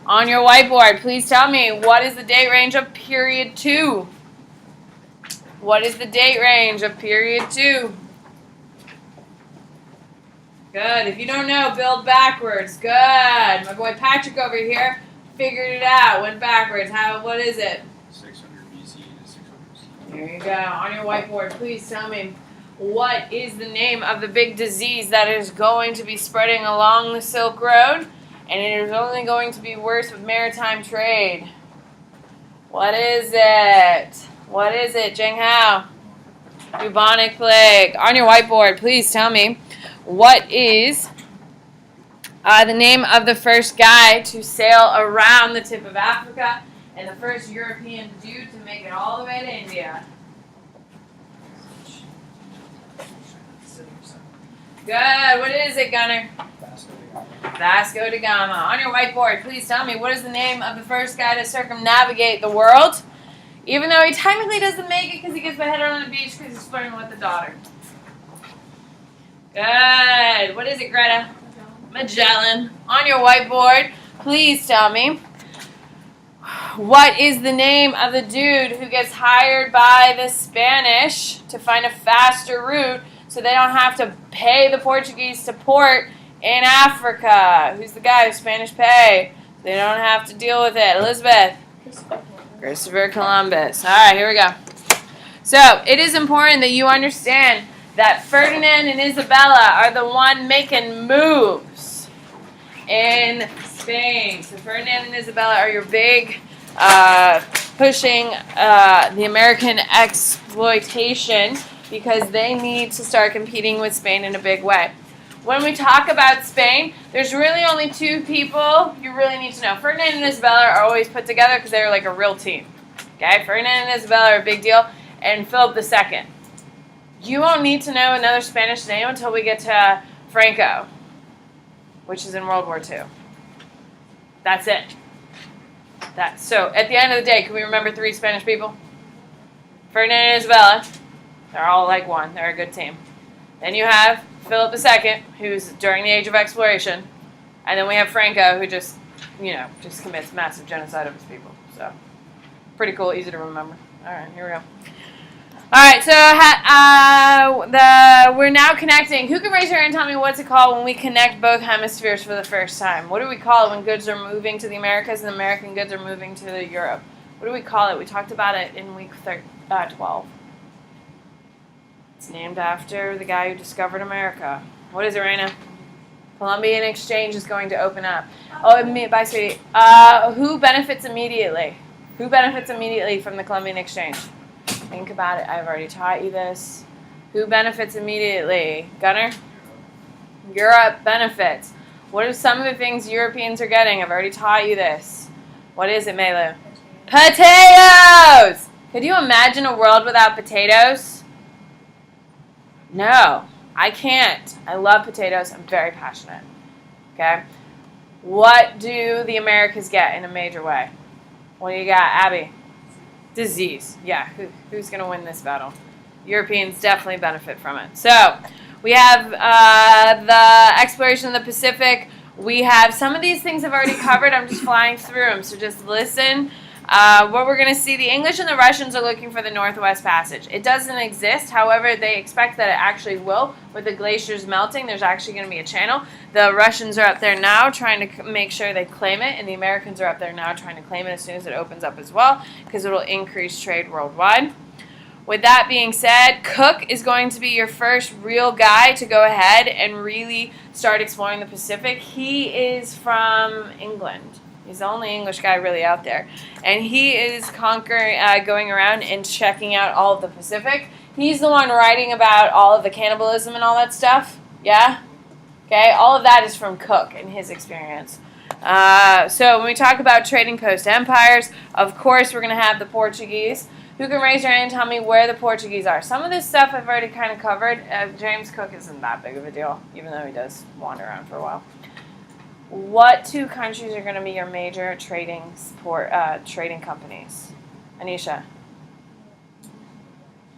On your whiteboard, please tell me, what is the date range of period 2? What is the date range of period 2? Good. If you don't know, build backwards. Good. My boy Patrick over here figured it out. Went backwards. What is it? 600 BC to 600 CE. There you go. On your whiteboard, please tell me, what is the name of the big disease that is going to be spreading along the Silk Road? And it is only going to be worse with maritime trade. What is it? What is it, Jing Hao? Bubonic plague. On your whiteboard, please tell me, what is the name of the first guy to sail around the tip of Africa and the first European dude to make it all the way to India? Good. What is it, Gunner? Vasco da Gama. On your whiteboard, please tell me, what is the name of the first guy to circumnavigate the world? Even though he technically doesn't make it because he gets beheaded on the beach because he's flirting with the daughter. Good. What is it, Greta? Magellan. On your whiteboard, please tell me, what is the name of the dude who gets hired by the Spanish to find a faster route so they don't have to pay the Portuguese to port in Africa? Who's the guy who Spanish pay? They don't have to deal with it. Elizabeth. Christopher Columbus. All right, here we go. So it is important that you understand that Ferdinand and Isabella are the one making moves in Spain. So Ferdinand and Isabella are your big pushing the American exploitation because they need to start competing with Spain in a big way. When we talk about Spain, there's really only two people you really need to know. Ferdinand and Isabella are always put together because they're like a real team. Okay, Ferdinand and Isabella are a big deal, and Philip II. You won't need to know another Spanish name until we get to Franco, which is in World War II. That's it. So at the end of the day, can we remember 3 Spanish people? Ferdinand and Isabella. They're all like one. They're a good team. Then you have Philip II, who's during the Age of Exploration. And then we have Franco, who just commits massive genocide of his people. So, pretty cool, easy to remember. All right, here we go. All right, so we're now connecting. Who can raise your hand and tell me what's it called when we connect both hemispheres for the first time? What do we call it when goods are moving to the Americas and American goods are moving to Europe? What do we call it? We talked about it in week 12. It's named after the guy who discovered America. What is it, Raina? Columbian Exchange is going to open up. Oh, bye, sweetie. Who benefits immediately? Who benefits immediately from the Columbian Exchange? Think about it. I've already taught you this. Who benefits immediately? Gunner? Europe benefits. What are some of the things Europeans are getting? I've already taught you this. What is it, Melu? Potatoes! Could you imagine a world without potatoes? No, I can't. I love potatoes. I'm very passionate. Okay? What do the Americas get in a major way? What do you got, Abby? Disease. Yeah, who's going to win this battle? Europeans definitely benefit from it. So, we have the exploration of the Pacific. We have some of these things I've already covered. I'm just flying through them, so just listen. What we're going to see, the English and the Russians are looking for the Northwest Passage. It doesn't exist. However, they expect that it actually will. With the glaciers melting, there's actually going to be a channel. The Russians are up there now trying to make sure they claim it, and the Americans are up there now trying to claim it as soon as it opens up as well, because it will increase trade worldwide. With that being said, Cook is going to be your first real guy to go ahead and really start exploring the Pacific. He is from England. He's the only English guy really out there. And he is going around and checking out all of the Pacific. He's the one writing about all of the cannibalism and all that stuff. Yeah? Okay, all of that is from Cook and his experience. So when we talk about trading post empires, of course we're going to have the Portuguese. Who can raise your hand and tell me where the Portuguese are? Some of this stuff I've already kind of covered. James Cook isn't that big of a deal, even though he does wander around for a while. What 2 countries are going to be your major trading companies? Anisha?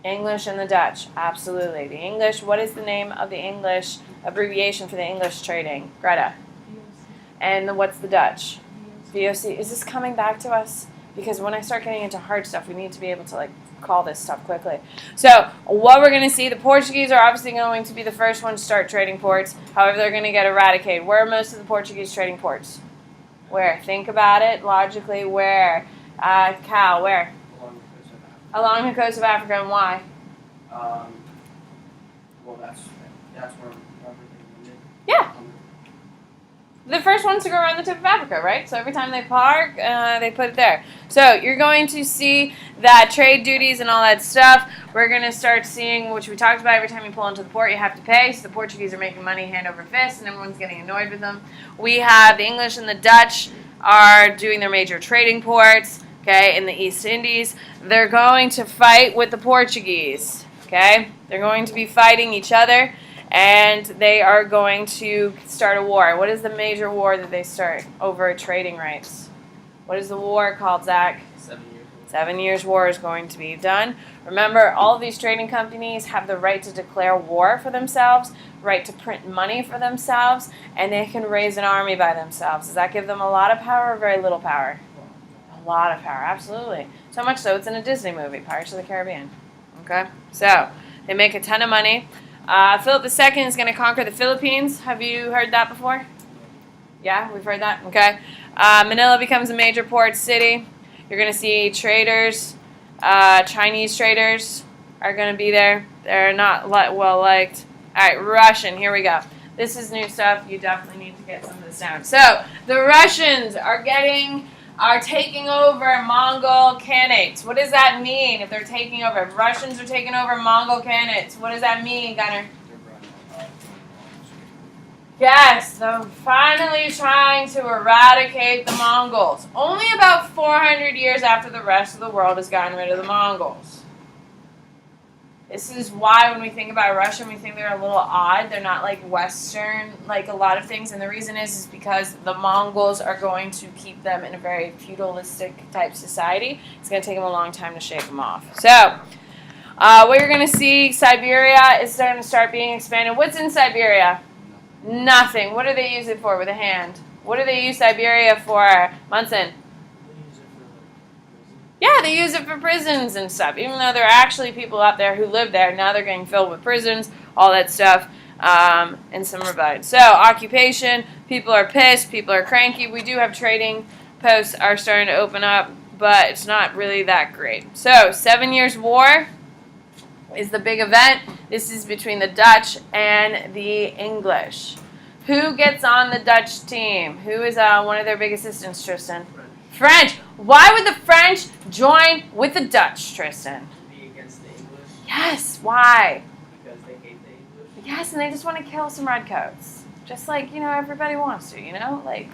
English and the Dutch. Absolutely. The English, what is the name of the English abbreviation for the English trading? Greta? And what's the Dutch? VOC. Is this coming back to us? Because when I start getting into hard stuff, we need to be able to like call this stuff quickly. So what we're going to see, the Portuguese are obviously going to be the first ones to start trading ports. However, they're going to get eradicated. Where are most of the Portuguese trading ports? Where? Think about it logically. Where? Cal, where? Along the coast of Africa. Along the coast of Africa, and why? Well, that's where everything ended. Yeah. The first ones to go around the tip of Africa, right? So every time they park, they put it there. So you're going to see that trade duties and all that stuff. We're going to start seeing, which we talked about, every time you pull into the port, you have to pay. So the Portuguese are making money hand over fist, and everyone's getting annoyed with them. We have the English and the Dutch are doing their major trading ports, okay, in the East Indies. They're going to fight with the Portuguese, okay? They're going to be fighting each other. And they are going to start a war. What is the major war that they start over trading rights? What is the war called, Zach? 7 years. 7 years war is going to be done. Remember, all of these trading companies have the right to declare war for themselves, right to print money for themselves, and they can raise an army by themselves. Does that give them a lot of power or very little power? A lot of power, absolutely. So much so it's in a Disney movie, Pirates of the Caribbean. Okay? So, they make a ton of money. Philip II is going to conquer the Philippines. Have you heard that before? Yeah, we've heard that? Okay. Manila becomes a major port city. You're going to see traders, Chinese traders are going to be there. They're not well liked. All right, Russian, here we go. This is new stuff. You definitely need to get some of this down. So, the Russians are taking over Mongol Khanates. What does that mean if they're taking over? If Russians are taking over Mongol Khanates, what does that mean, Gunnar? Yes, they're finally trying to eradicate the Mongols. Only about 400 years after the rest of the world has gotten rid of the Mongols. This is why when we think about Russia, we think they're a little odd. They're not like Western, like a lot of things. And the reason is because the Mongols are going to keep them in a very feudalistic type society. It's going to take them a long time to shake them off. So, what you're going to see, Siberia is going to start being expanded. What's in Siberia? Nothing. What do they use it for with a hand? What do they use Siberia for, Munson? Yeah, they use it for prisons and stuff. Even though there are actually people out there who live there, now they're getting filled with prisons, all that stuff, and some rebellion. So, occupation, people are pissed, people are cranky. We do have trading posts are starting to open up, but it's not really that great. So, 7 Years' War is the big event. This is between the Dutch and the English. Who gets on the Dutch team? Who is one of their big assistants, Tristan? French. Why would the French join with the Dutch, Tristan? To be against the English. Yes, why? Because they hate the English. Yes, and they just want to kill some redcoats. Just like, everybody wants to, Like,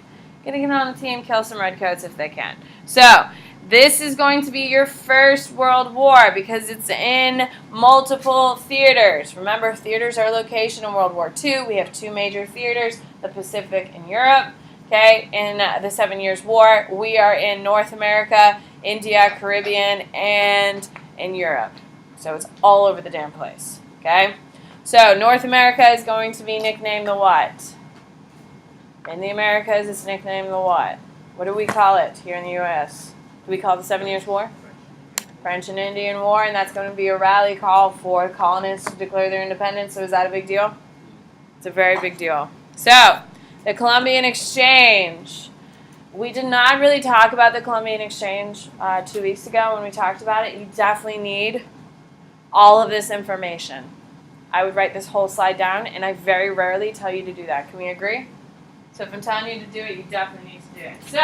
getting on the team, kill some redcoats if they can. So, this is going to be your first World War because it's in multiple theaters. Remember, theaters are location in World War II. We have two major theaters, the Pacific and Europe. Okay, in the 7 Years' War, we are in North America, India, Caribbean, and in Europe. So it's all over the damn place. Okay, so North America is going to be nicknamed the what? In the Americas, it's nicknamed the what? What do we call it here in the U.S.? Do we call it the 7 Years' War? French and Indian War, and that's going to be a rally call for colonists to declare their independence. So is that a big deal? It's a very big deal. So, the Columbian Exchange. We did not really talk about the Columbian Exchange 2 weeks ago when we talked about it. You definitely need all of this information. I would write this whole slide down, and I very rarely tell you to do that. Can we agree? So if I'm telling you to do it, you definitely need to do it. So,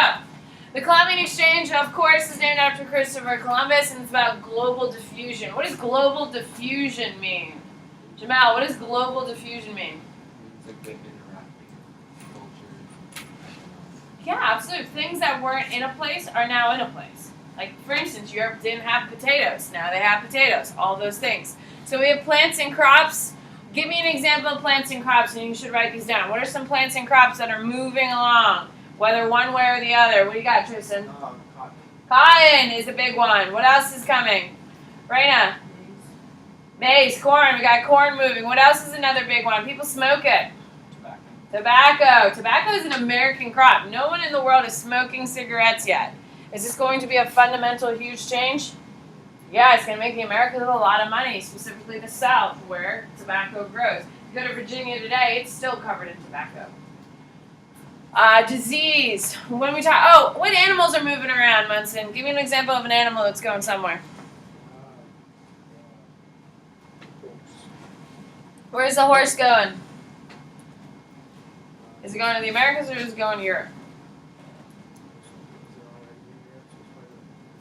the Columbian Exchange, of course, is named after Christopher Columbus, and it's about global diffusion. What does global diffusion mean? Jamal, what does global diffusion mean? It's like the interacting culture. Yeah, absolutely. Things that weren't in a place are now in a place. Like, for instance, Europe didn't have potatoes. Now they have potatoes. All those things. So we have plants and crops. Give me an example of plants and crops, and you should write these down. What are some plants and crops that are moving along, whether one way or the other? What do you got, Tristan? Cotton. Cotton is a big one. What else is coming? Raina? Maize, corn. We got corn moving. What else is another big one? People smoke it. Tobacco. Tobacco is an American crop. No one in the world is smoking cigarettes yet. Is this going to be a fundamental, huge change? Yeah, it's going to make the Americans a lot of money, specifically the South, where tobacco grows. You go to Virginia today, it's still covered in tobacco. Disease. When we talk, oh, what animals are moving around, Munson? Give me an example of an animal that's going somewhere. Where's the horse going? Is it going to the Americas or is it going to Europe?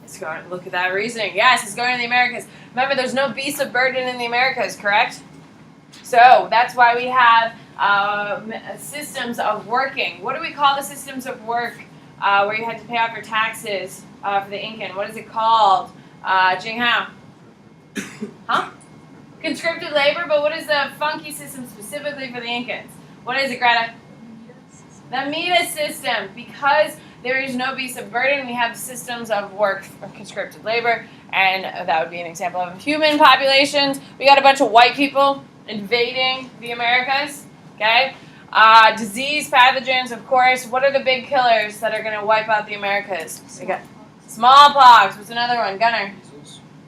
It's going. Look at that reasoning. Yes, it's going to the Americas. Remember, there's no beasts of burden in the Americas, correct? So that's why we have systems of working. What do we call the systems of work where you had to pay off your taxes for the Incan? What is it called? Jing Hao? Huh? Conscripted labor, but what is the funky system specifically for the Incans? What is it, Greta? The Mita system. Because there is no beast of burden, we have systems of work for conscripted labor, and that would be an example of human populations. We got a bunch of white people invading the Americas, okay? Disease, pathogens, of course. What are the big killers that are going to wipe out the Americas? We got smallpox. What's another one? Gunnar?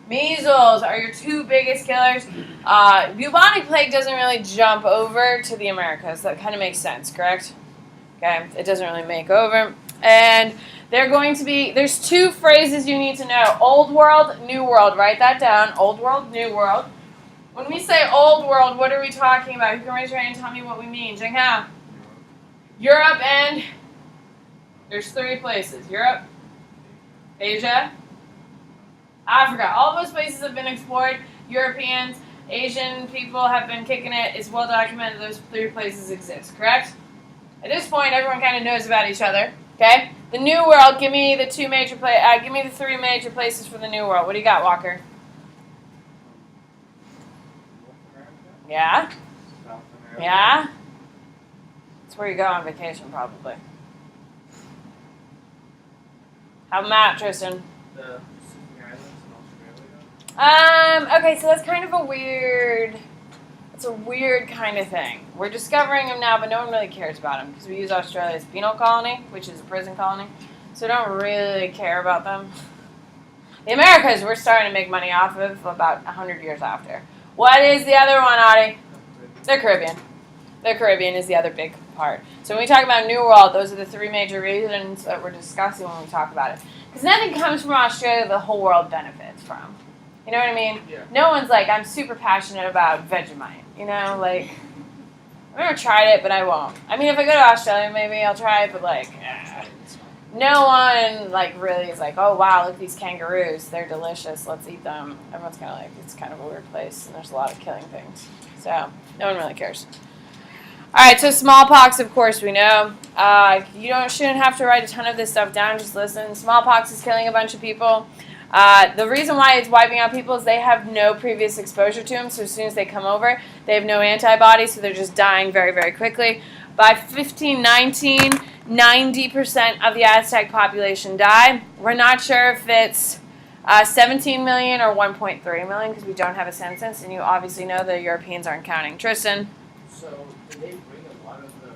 Measles are your two biggest killers. Bubonic plague doesn't really jump over to the Americas. That kind of makes sense, correct? Okay, it doesn't really make over. And they're going to be, there's two phrases you need to know. Old world, new world. Write that down. Old world, new world. When we say old world, what are we talking about? Who can raise your hand and tell me what we mean? Jing Hao. Europe and there's three places. Europe, Asia, Africa. All those places have been explored. Europeans, Asian people have been kicking it. It's well documented those three places exist, correct? At this point, everyone kind of knows about each other. Okay? The New World, give me the three major places for the New World. What do you got, Walker? Yeah? South America. Yeah? It's where you go on vacation, probably. How about Matt, Tristan? The Pacific Islands in Australia. Okay, so that's kind of a weird... It's a weird kind of thing. We're discovering them now, but no one really cares about them because we use Australia as penal colony, which is a prison colony. So we don't really care about them. The Americas, we're starting to make money off of about 100 years after. What is the other one, Audie? The Caribbean. The Caribbean is the other big part. So when we talk about New World, those are the three major reasons that we're discussing when we talk about it. Because nothing comes from Australia the whole world benefits from. You know what I mean? Yeah. No one's like, I'm super passionate about Vegemite. You know, like, I've never tried it, but I won't. I mean, if I go to Australia, maybe I'll try it, but like, no one like really is like, oh wow, look at these kangaroos, they're delicious, let's eat them. Everyone's kind of like, it's kind of a weird place, and there's a lot of killing things, so no one really cares. All right, so smallpox, of course, we know. Shouldn't have to write a ton of this stuff down. Just listen. Smallpox is killing a bunch of people. The reason why it's wiping out people is they have no previous exposure to them. So as soon as they come over, they have no antibodies, so they're just dying very, very quickly. By 1519, 90% of the Aztec population died. We're not sure if it's 17 million or 1.3 million because we don't have a census, and you obviously know the Europeans aren't counting. Tristan? So, did they bring a lot of the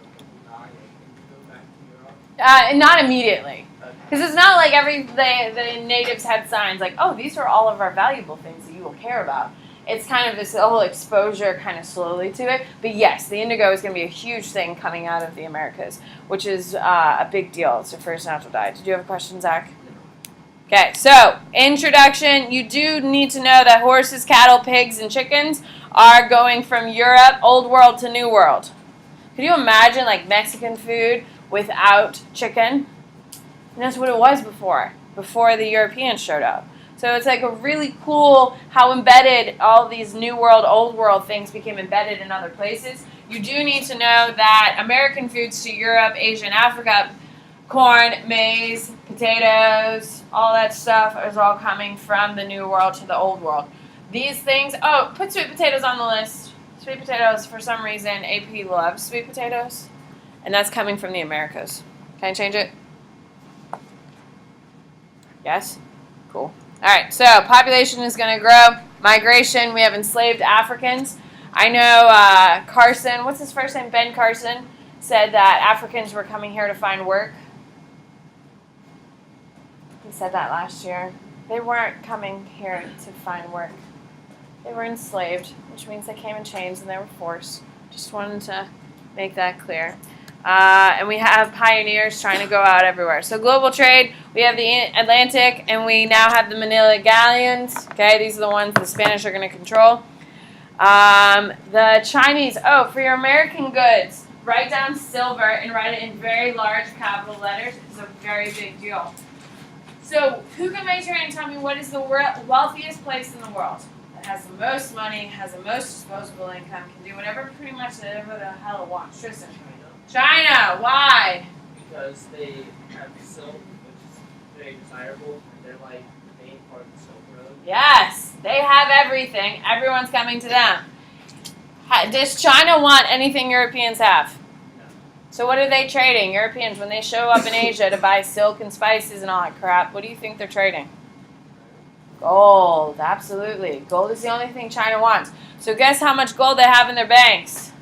dying and go back to Europe? Not immediately. Because it's not like the natives had signs like, oh, these are all of our valuable things that you will care about. It's kind of this whole exposure kind of slowly to it. But yes, the indigo is going to be a huge thing coming out of the Americas, which is a big deal. It's the first natural dye. Did you have a question, Zach? Okay, so introduction. You do need to know that horses, cattle, pigs, and chickens are going from Europe, Old World, to New World. Could you imagine like Mexican food without chicken? And that's what it was before the Europeans showed up. So it's like a really cool how embedded all these New World, Old World things became embedded in other places. You do need to know that American foods to Europe, Asia, and Africa, corn, maize, potatoes, all that stuff is all coming from the New World to the Old World. These things, put sweet potatoes on the list. Sweet potatoes, for some reason, AP loves sweet potatoes. And that's coming from the Americas. Can I change it? Yes? Cool. All right, so population is going to grow. Migration, we have enslaved Africans. I know Carson, what's his first name? Ben Carson. said that Africans were coming here to find work. He said that last year. They weren't coming here to find work. They were enslaved, which means they came in chains and they were forced. Just wanted to make that clear. And we have pioneers trying to go out everywhere. So global trade, we have the Atlantic, and we now have the Manila galleons. Okay, these are the ones the Spanish are going to control. The Chinese, for your American goods, write down silver and write it in very large capital letters. It's a very big deal. So who can raise your hand and tell me what is the wealthiest place in the world? That has the most money, has the most disposable income, can do whatever pretty much whatever the hell it wants. Tristan. China. Why? Because they have silk, which is very desirable, and they're like the main part of the Silk Road. Yes, they have everything. Everyone's coming to them. Does China want anything Europeans have? No. So what are they trading? Europeans, when they show up in Asia to buy silk and spices and all that crap, what do you think they're trading? Gold, absolutely. Gold is the only thing China wants. So guess how much gold they have in their banks?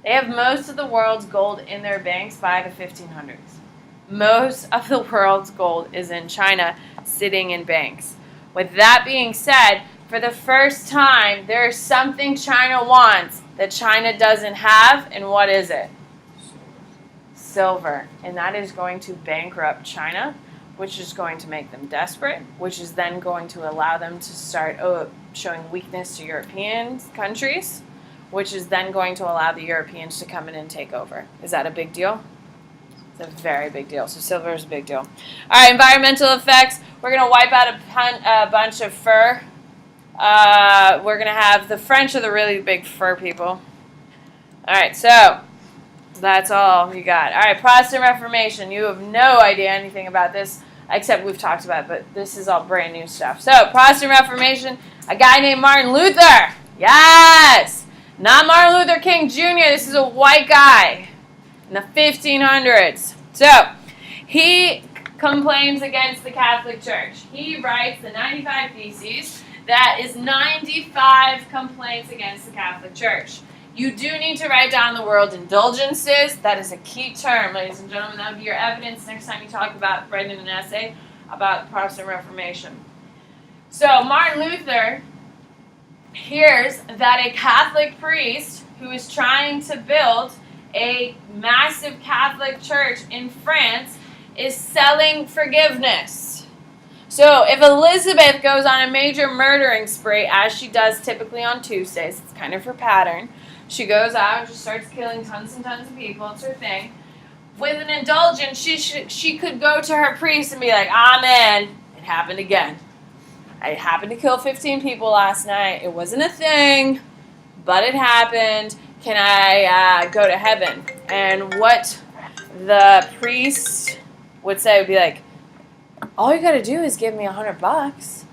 They have most of the world's gold in their banks by the 1500s. Most of the world's gold is in China, sitting in banks. With that being said, for the first time, there is something China wants that China doesn't have, and what is it? Silver. And that is going to bankrupt China, which is going to make them desperate, which is then going to allow them to start showing weakness to European countries, which is then going to allow the Europeans to come in and take over. Is that a big deal? It's a very big deal. So silver is a big deal. All right, environmental effects. We're going to wipe out a bunch of fur. We're going to have the French are the really big fur people. All right, so that's all you got. All right, Protestant Reformation. You have no idea anything about this, except we've talked about it, but this is all brand new stuff. So Protestant Reformation, a guy named Martin Luther. Yes! Not Martin Luther King Jr. This is a white guy in the 1500s. So, he complains against the Catholic Church. He writes the 95 Theses. That is 95 complaints against the Catholic Church. You do need to write down the word indulgences. That is a key term, ladies and gentlemen. That would be your evidence next time you talk about writing an essay about the Protestant Reformation. So, Martin Luther hears that a Catholic priest who is trying to build a massive Catholic church in France is selling forgiveness. So if Elizabeth goes on a major murdering spree, as she does typically on Tuesdays, it's kind of her pattern, she goes out and just starts killing tons and tons of people, it's her thing. With an indulgence, she could go to her priest and be like, amen, it happened again. I happened to kill 15 people last night. It wasn't a thing, but it happened. Can I go to heaven? And what the priest would say would be like, all you got to do is give me $100,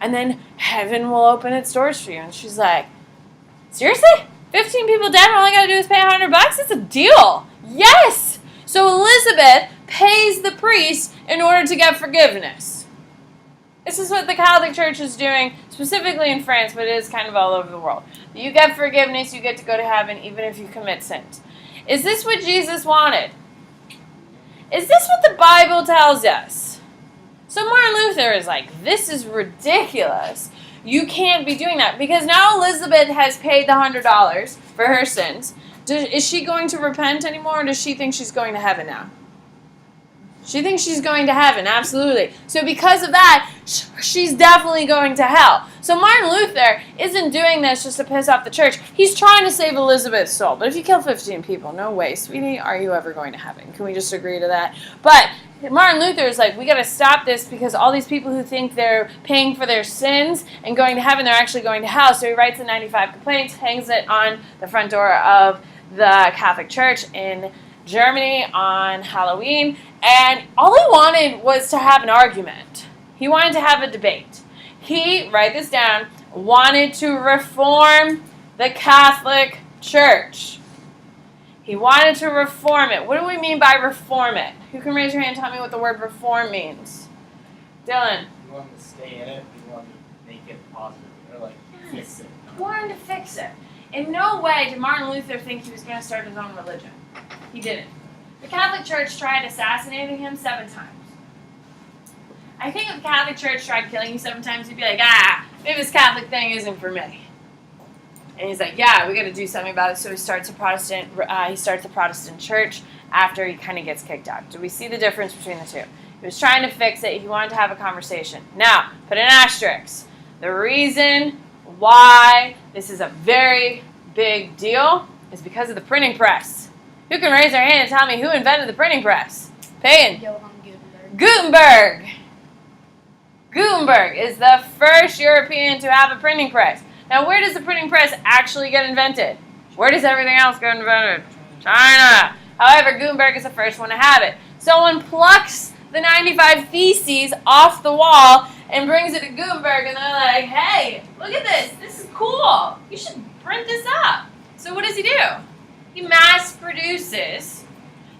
and then heaven will open its doors for you. And she's like, seriously? 15 people dead, and all I got to do is pay $100? It's a deal. Yes. So Elizabeth pays the priest in order to get forgiveness. This is what the Catholic Church is doing, specifically in France, but it is kind of all over the world. You get forgiveness, you get to go to heaven, even if you commit sins. Is this what Jesus wanted? Is this what the Bible tells us? So Martin Luther is like, this is ridiculous. You can't be doing that. Because now Elizabeth has paid the $100 for her sins. Is she going to repent anymore, or does she think she's going to heaven now? She thinks she's going to heaven, absolutely. So because of that, she's definitely going to hell. So Martin Luther isn't doing this just to piss off the church. He's trying to save Elizabeth's soul. But if you kill 15 people, no way, sweetie, are you ever going to heaven? Can we just agree to that? But Martin Luther is like, we got to stop this because all these people who think they're paying for their sins and going to heaven, they're actually going to hell. So he writes the 95 complaints, hangs it on the front door of the Catholic Church in Germany on Halloween, and all he wanted was to have an argument. He wanted to have a debate. He, write this down, wanted to reform the Catholic Church. He wanted to reform it. What do we mean by reform it? Who can raise your hand and tell me what the word reform means? Dylan. You want them to stay in it, you want them to make it positive, or like fix it. He wanted to fix it. In no way did Martin Luther think he was going to start his own religion. He didn't. The Catholic Church tried assassinating him 7 times. I think if the Catholic Church tried killing you 7 times, you'd be like, maybe this Catholic thing isn't for me. And he's like, yeah, we got to do something about it. So he starts a Protestant church after he kind of gets kicked out. Do we see the difference between the two? He was trying to fix it. He wanted to have a conversation. Now, put an asterisk. The reason why this is a very big deal is because of the printing press. Who can raise their hand and tell me who invented the printing press? Payne. Johann Gutenberg. Gutenberg is the first European to have a printing press. Now, where does the printing press actually get invented? Where does everything else get invented? China. However, Gutenberg is the first one to have it. Someone plucks the 95 Theses off the wall and brings it to Gutenberg, and they're like, hey, look at this. This is cool. You should print this up. So what does he do? He mass produces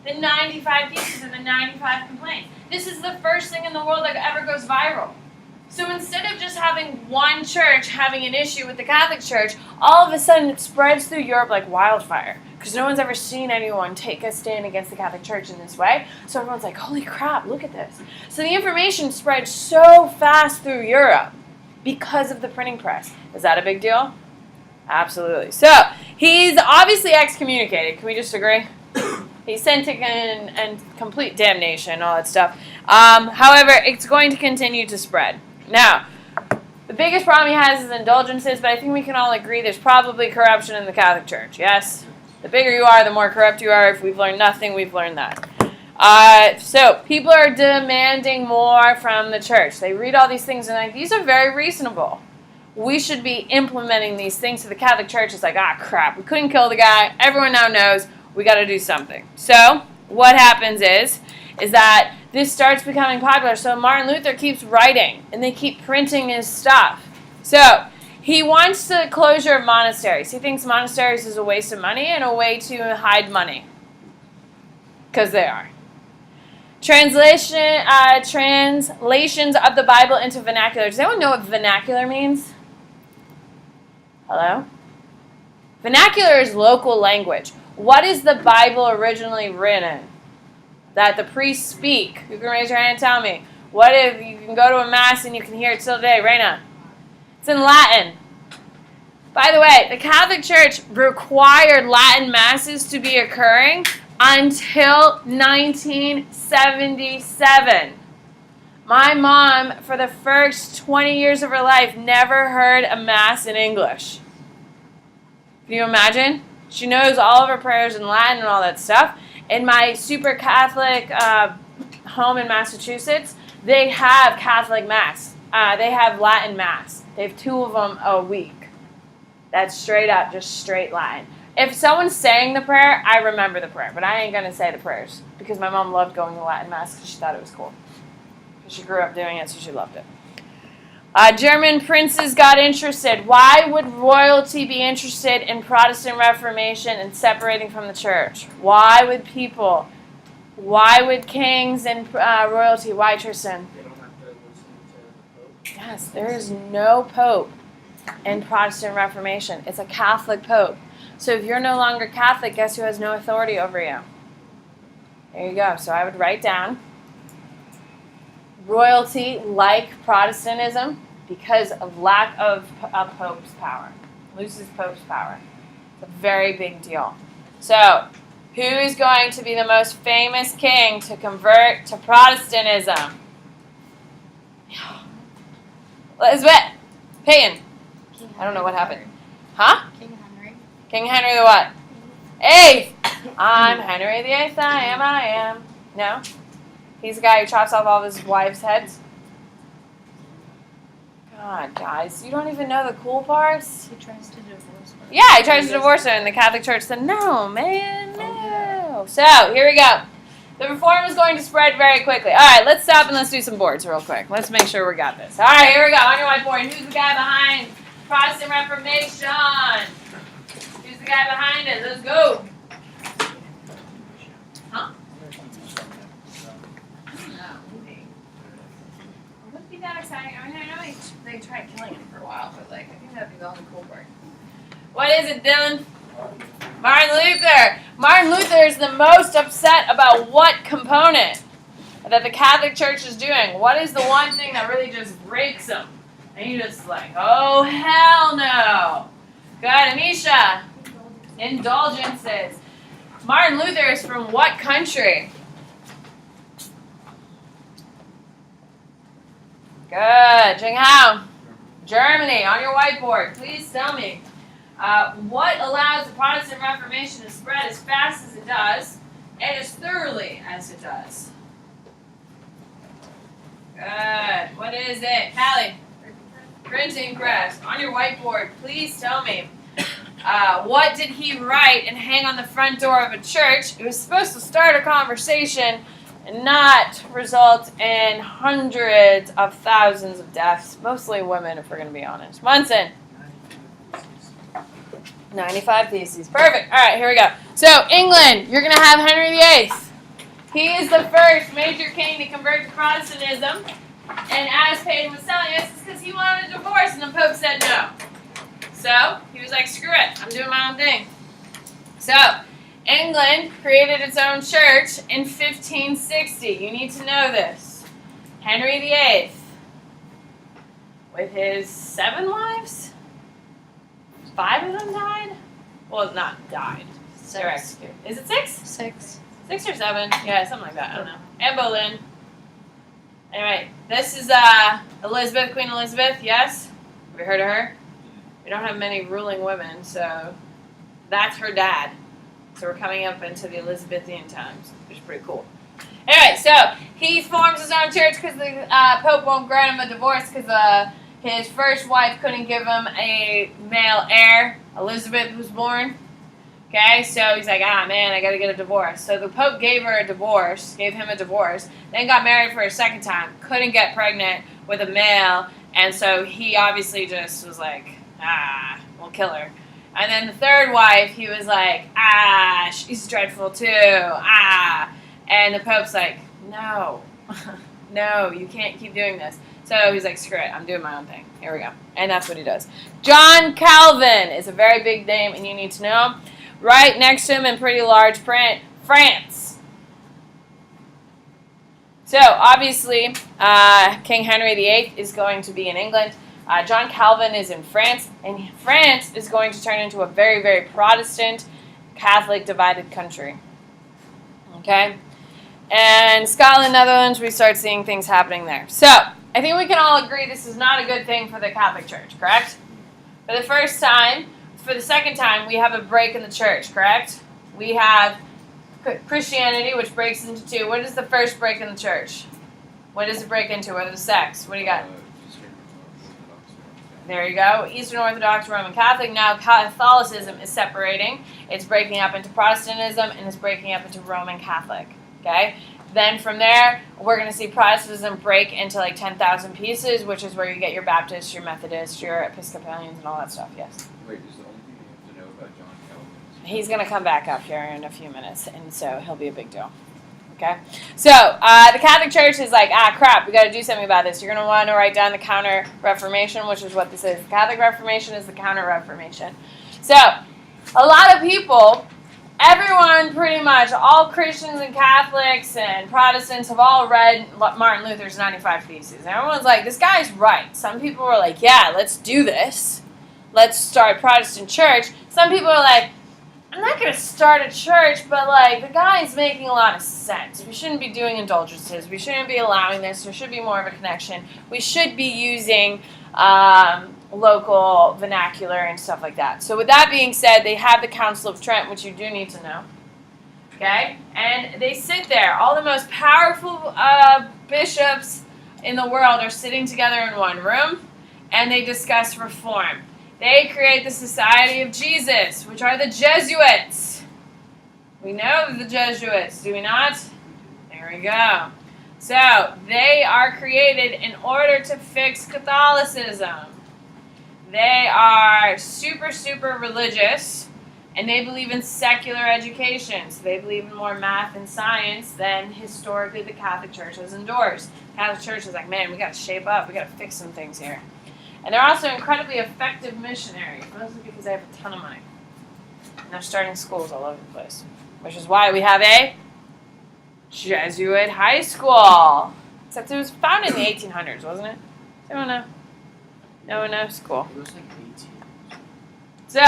the 95 Theses and the 95 complaints. This is the first thing in the world that ever goes viral. So instead of just having one church having an issue with the Catholic Church, all of a sudden it spreads through Europe like wildfire. Because no one's ever seen anyone take a stand against the Catholic Church in this way. So everyone's like, holy crap, look at this. So the information spread so fast through Europe because of the printing press. Is that a big deal? Absolutely. So he's obviously excommunicated. Can we just agree? He's sent and complete damnation, all that stuff. However, it's going to continue to spread. Now, the biggest problem he has is indulgences, but I think we can all agree there's probably corruption in the Catholic Church, yes? The bigger you are, the more corrupt you are. If we've learned nothing, we've learned that. So people are demanding more from the church. They read all these things and they're like, these are very reasonable. We should be implementing these things. So the Catholic Church is like, crap, we couldn't kill the guy. Everyone now knows we got to do something. So what happens is that this starts becoming popular. So Martin Luther keeps writing, and they keep printing his stuff. So he wants the closure of monasteries. He thinks monasteries is a waste of money and a way to hide money. Because they are. Translations of the Bible into vernacular. Does anyone know what vernacular means? Hello? Vernacular is local language. What is the Bible originally written? That the priests speak. You can raise your hand and tell me. What if you can go to a mass and you can hear it still today? Raina. It's in Latin. By the way, the Catholic Church required Latin masses to be occurring until 1977. My mom, for the first 20 years of her life, never heard a mass in English. Can you imagine? She knows all of her prayers in Latin and all that stuff. In my super Catholic home in Massachusetts, they have Catholic Mass. They have Latin Mass. They have 2 of them a week. That's straight up, just straight Latin. If someone's saying the prayer, I remember the prayer, but I ain't going to say the prayers because my mom loved going to Latin Mass because she thought it was cool. Because she grew up doing it, so she loved it. German princes got interested. Why would royalty be interested in Protestant Reformation and separating from the church? Why would kings and royalty, why, Tristan? They don't have to listen to the Pope. Yes, there is no pope in Protestant Reformation. It's a Catholic pope. So if you're no longer Catholic, guess who has no authority over you? There you go. So I would write down royalty, like Protestantism, because of lack of a pope's power. Loses pope's power. It's a very big deal. So, who is going to be the most famous king to convert to Protestantism? Elizabeth. Peyton. I don't know what happened. Huh? King Henry. King Henry the what? 8th. I'm Henry the 8th. I am. No? He's the guy who chops off all of his wives' heads. God, guys, you don't even know the cool parts? He tries to divorce her. Yeah, he tries to divorce her, and the Catholic Church said, no, man, no. So, here we go. The reform is going to spread very quickly. All right, let's stop and let's do some boards real quick. Let's make sure we got this. All right, here we go. On your whiteboard, who's the guy behind Protestant Reformation? Who's the guy behind it? Let's go. Huh? Wouldn't be that exciting. I mean, I know they tried killing him for a while, but I think that'd be the only cool part. What is it, Dylan? Martin Luther. Martin Luther is the most upset about what component that the Catholic Church is doing? What is the one thing that really just breaks him? And he just like, oh, hell no. Good, Amisha. Indulgences. Martin Luther is from what country? Good. Jing Hao. Germany. On your whiteboard, please tell me. What allows the Protestant Reformation to spread as fast as it does and as thoroughly as it does? Good. What is it? Callie? Printing press. On your whiteboard, please tell me. What did he write and hang on the front door of a church? It was supposed to start a conversation and not result in hundreds of thousands of deaths. Mostly women, if we're going to be honest. Munson. 95 Theses. Perfect. All right, here we go. So, England, you're going to have Henry VIII. He is the first major king to convert to Protestantism. And as Peyton was telling us, it's because he wanted a divorce and the Pope said no. So, he was like, screw it. I'm doing my own thing. So, England created its own church in 1560. You need to know this. Henry VIII, with his 7 wives, 5 of them died? Well, not died. They were executed. Is it 6? 6. 6 or 7? Yeah, something like that. I don't know. Anne Boleyn. Anyway, this is Elizabeth, Queen Elizabeth. Yes? Have you heard of her? We don't have many ruling women, so that's her dad. So we're coming up into the Elizabethan times, which is pretty cool. Anyway, so he forms his own church because the Pope won't grant him a divorce because his first wife couldn't give him a male heir. Elizabeth was born. Okay, so he's like, man, I got to get a divorce. So the Pope gave him a divorce, then got married for a second time, couldn't get pregnant with a male, and so he obviously just was like, we'll kill her. And then the third wife, he was like, she's dreadful too, And the Pope's like, no, no, you can't keep doing this. So he's like, screw it, I'm doing my own thing. Here we go. And that's what he does. John Calvin is a very big name, and you need to know. Right next to him in pretty large print, France. So, obviously, King Henry VIII is going to be in England. John Calvin is in France, and France is going to turn into a very, very Protestant, Catholic divided country. Okay? And Scotland, Netherlands, we start seeing things happening there. So, I think we can all agree this is not a good thing for the Catholic Church, correct? For the second time, we have a break in the church, correct? We have Christianity, which breaks into 2. What is the first break in the church? What does it break into? What are the sects? What do you got? There you go. Eastern Orthodox, Roman Catholic. Now Catholicism is separating. It's breaking up into Protestantism, and it's breaking up into Roman Catholic. Okay? Then from there, we're going to see Protestantism break into like 10,000 pieces, which is where you get your Baptists, your Methodists, your Episcopalians, and all that stuff. Yes? Wait, is the only thing you have to know about John Calvin? He's going to come back up here in a few minutes, and so he'll be a big deal. Okay? So, the Catholic Church is like, crap, we got to do something about this. You're going to want to write down the Counter-Reformation, which is what this is. The Catholic Reformation is the Counter-Reformation. So, a lot of people, everyone pretty much, all Christians and Catholics and Protestants have all read Martin Luther's 95 Theses. And everyone's like, this guy's right. Some people were like, yeah, let's do this. Let's start Protestant church. Some people are like, I'm not going to start a church, but like the guy's making a lot of sense. We shouldn't be doing indulgences. We shouldn't be allowing this. There should be more of a connection. We should be using local vernacular and stuff like that. So with that being said, they have the Council of Trent, which you do need to know. Okay? And they sit there. All the most powerful bishops in the world are sitting together in one room, and they discuss reform. They create the Society of Jesus, which are the Jesuits. We know the Jesuits, do we not? There we go. So, they are created in order to fix Catholicism. They are super, super religious, and they believe in secular education. So they believe in more math and science than historically the Catholic Church has endorsed. The Catholic Church is like, man, we got to shape up. We got to fix some things here. And they're also incredibly effective missionaries, mostly because they have a ton of money. And they're starting schools all over the place, which is why we have a Jesuit high school. Except it was founded in the 1800s, wasn't it? Does anyone know? No one knows? Cool. It was like 18. So,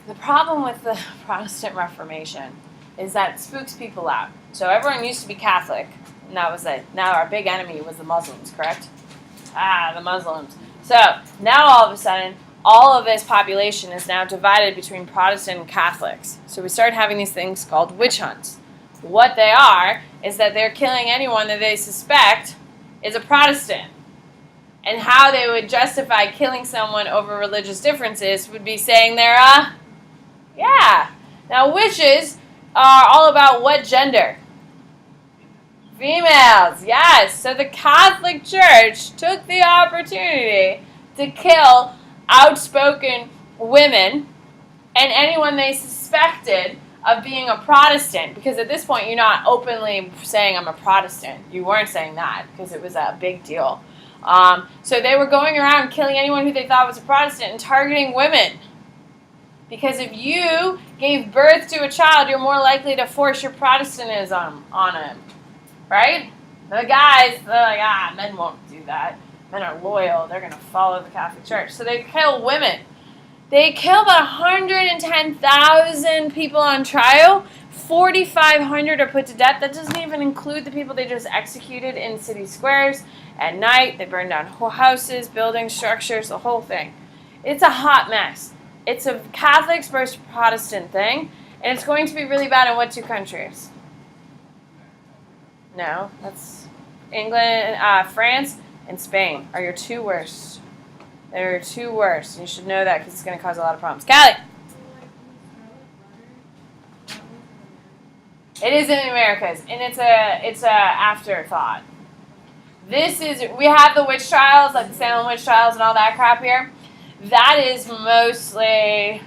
the problem with the Protestant Reformation is that it spooks people out. So everyone used to be Catholic, and that was it. Now our big enemy was the Muslims, correct? The Muslims. So, now all of a sudden, all of this population is now divided between Protestant and Catholics. So we started having these things called witch hunts. What they are is that they're killing anyone that they suspect is a Protestant. And how they would justify killing someone over religious differences would be saying they're, yeah. Now witches are all about what gender? Females, yes. So the Catholic Church took the opportunity to kill outspoken women and anyone they suspected of being a Protestant, because at this point you're not openly saying I'm a Protestant. You weren't saying that because it was a big deal. So they were going around killing anyone who they thought was a Protestant and targeting women. Because if you gave birth to a child, you're more likely to force your Protestantism on him. Right? The guys, they're like, men won't do that. Men are loyal. They're going to follow the Catholic Church. So they kill women. They kill about 110,000 people on trial. 4,500 are put to death. That doesn't even include the people they just executed in city squares at night. They burned down whole houses, buildings, structures, the whole thing. It's a hot mess. It's a Catholics versus Protestant thing, and it's going to be really bad in what two countries? No, that's England, France, and Spain are your two worst. They're your two worst. You should know that because it's going to cause a lot of problems. Callie! It is in the Americas, and it's a afterthought. We have the witch trials, like the Salem witch trials and all that crap here. That is mostly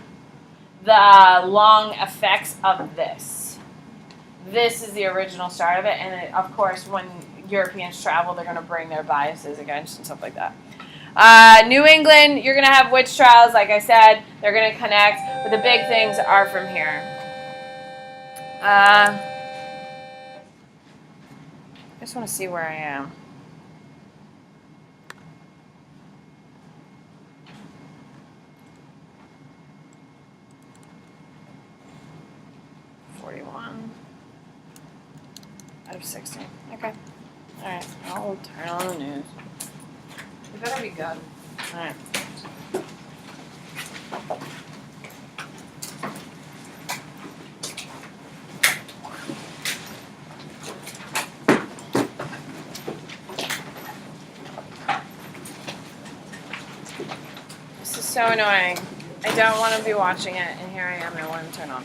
the long effects of this. This is the original start of it, and of course, when Europeans travel, they're going to bring their biases against and stuff like that. New England, you're going to have witch trials, like I said. They're going to connect, but the big things are from here. I just want to see where I am. Out of 16. Okay. Alright. I'll turn on the news. You better be good. Alright. This is so annoying. I don't want to be watching it, and here I am, and I want to turn on.